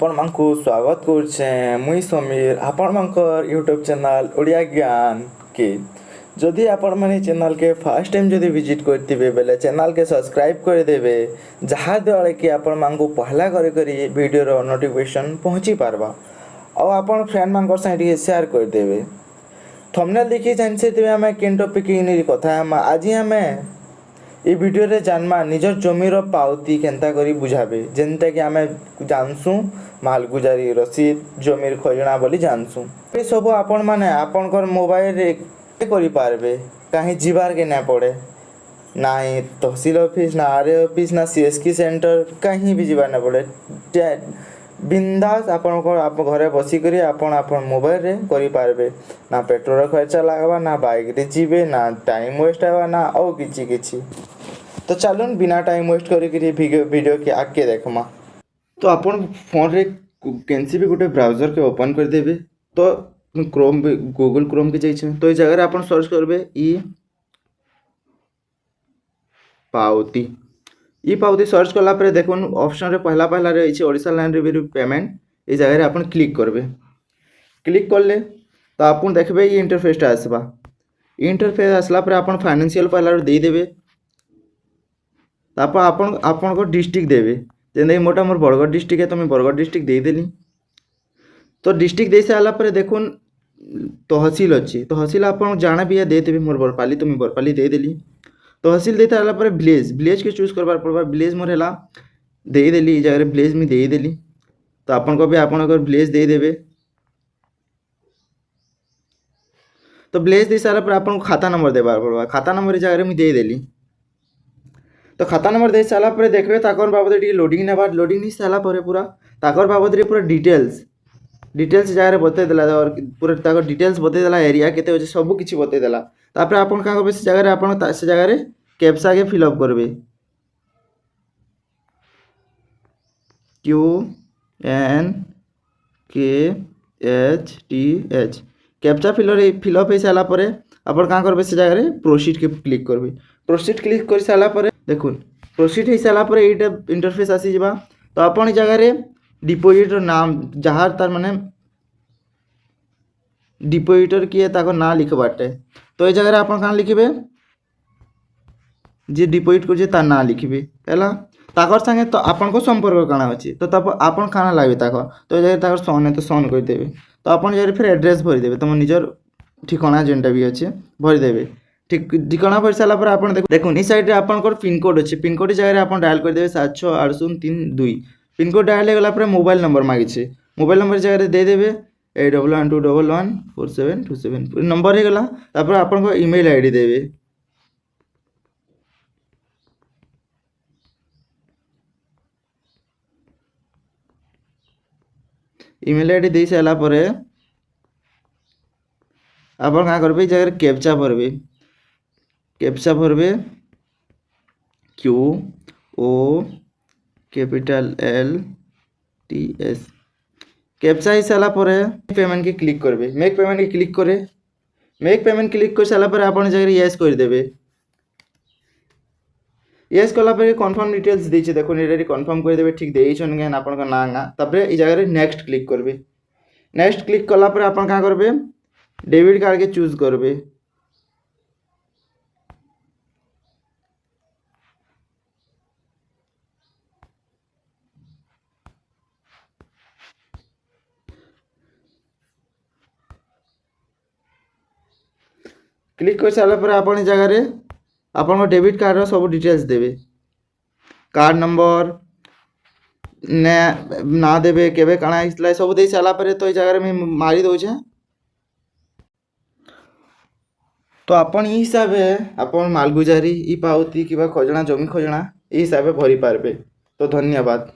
ଆପଣମାନଙ୍କୁ ସ୍ୱାଗତ କରୁଛେ ମୁଇଁ ସମୀର ଆପଣମାନଙ୍କର ୟୁଟ୍ୟୁବ୍ ଚ୍ୟାନେଲ୍ ଓଡ଼ିଆ ଜ୍ଞାନ କେ ଯଦି ଆପଣମାନେ ଚ୍ୟାନେଲ୍କେ ଫାର୍ଷ୍ଟ ଟାଇମ୍ ଯଦି ଭିଜିଟ୍ କରିଥିବେ ବେଲେ ଚ୍ୟାନେଲ୍କେ ସବସ୍କ୍ରାଇବ୍ କରିଦେବେ ଯାହାଦ୍ୱାରା କି ଆପଣମାନଙ୍କୁ ପହଲା କରି ଭିଡ଼ିଓର ନୋଟିଫିକେସନ୍ ପହଞ୍ଚି ପାରବା ଆଉ ଆପଣ ଫ୍ରେଣ୍ଡମାନଙ୍କର ସାଙ୍ଗେ ଟିକେ ସେୟାର କରିଦେବେ। थंबनेल देखी जानिथिबे आमे केन टॉपिक नि कथा हम आज आमे ए वीडियो रे जानमा निजर जमीर पावती केनता करी बुझाबे जेनता कि आमे जानसु मालगुजारी रसीद जमीर खजना बोली जानसु ए सब आपण माने आपनकर मोबाइल रे करि पारबे काहे जीवार के ना पड़े ना तहसील ऑफिस ना आरए ऑफिस ना सीएसके सेंटर कहीं भी जीवा ना पड़े बिंदास आप घरे बसिक आपन मोबाइल रे करि पारबे ना पेट्रोल खर्चा लगवा ना बाइक रे जीवे ना टाइम वेस्ट होगा ना और किछि तो चलून बिना टाइम वेस्ट करी वीडियो के आगे देखमा। तो अपन फोन रे केनसी भी गोटे ब्राउजर के ओपन कर देबे तो क्रोम गूगल क्रोम के जाइछे तो ए जगह अपन सर्च करबे ई पावती सर्च कला पर देखुन ऑप्शन रे पहला रही ओडिशा लैंड रेवेन्यू पेमेंट ये जगह रे अपन क्लिक करबे क्लिक करले तो आपन देखबे ये इंटरफेस आसबा इंटरफेस आसला पर आपन फाइनेंशियल पहला दे देबे तापर आपन को डिस्ट्रिक्ट देबे जेने मोटा मोर बरगढ़ डिस्ट्रिक्ट है तो मैं बरगढ़ डिस्ट्रिक्ट दे देली तो डिस्ट्रिक्ट दे साला पर देखुन तहसील अच्छी तहसील आपन जाना भी दे देबे मोर बरपाली तो मैं बरपाली दे देली तहसील देता है पर विलेज के चूज करबार पड़वा विलेज मोर है दे देली जगह विलेज में दे देली तो आपन को भी आपन अगर विलेज दे देबे तो विलेज दे सारा पर आपन को खाता नंबर देबार पड़वा खाता नंबर जगह में दे देली तो खाता नंबर दे सारा पर देखबे ताकर बाबद टी लोडिंग नेबार लोडिंग नहीं सारा पर पूरा ताकर बाबद रे पूरा डिटेल्स जगह बते देला और पूरा ताकर डिटेल्स बते देला एरिया केते होचे सब किछि बते देला तापर आपन का करबे से जगह रे आपन से जगह रे कैप्चा के फिल अप करबे QNKHTH कैप्चा फिल अप हो सारा पर आपन का करबे से जगह रे प्रोसीड के क्लिक करबे प्रोसीड क्लिक कर सारा पर देखुन प्रोसीड हो सारा पर एटा इंटरफेस आसी जिबा तो आपन जगह रे डिपोजिटर नाम जहार तार माने डिपोजिटर किए ताको ना लिखबाटे तो ये जगह आपन कान लिखबे जे डिपोजिट कर तार ना लिखबे हैला ताकर संगे तो आपन को संपर्क काना अछि तो तब आपन खाना लागबे ताको तो जगह ताकर सन है तो सन कर देबे तो आपन जगह फिर एड्रेस भरि देबे तुम निजर ठिकाना जेनटा भी अछि भरि देबे ठीक ठिकाना भरि साला पर आपन देखुन ई साइड रे आपन को पिन कोड अछि पिन कोड जगह रे आपन डायल कर देबे 768032 पिन कोड डायल गला पर मोबाइल नंबर मांगे छे मोबाइल नंबर जगह रे दे देबे 8112114727 नंबर हो गला तापर आपन को ईमेल आईडी देबे ईमेल आईडी दे साला पर आपन का करबे जगह कैप्चा भरबे QOCAPITAL कैप्चा ही साला पर पेमेंट के क्लिक करबे मेक पेमेंट के क्लिक करे मेक पेमेंट क्लिक कर साला पर आपन जगह यस कर देबे यस कला पर कंफर्म डिटेल्स देछे देखो नेरेडी कंफर्म कर देबे ठीक देइछन गन आपन का ना तबरे ई जगह रे नेक्स्ट क्लिक करबे नेक्स्ट क्लिक कला पर आपन का करबे डेबिट कार्ड के चूज करबे क्लिक कर सारा पर आपन जगह रे आपन डेबिट कार्ड रो सब डिटेल्स देबे कार्ड नंबर ना देबे केबे काना इसला सब दे साला पर तो जगह रे मैं मारी दउ छे तो आपन ई हिसाब आपन मालगुजारी ई पावती किबा खजना जमी खजना ई हिसाब भरी पारबे तो धन्यवाद।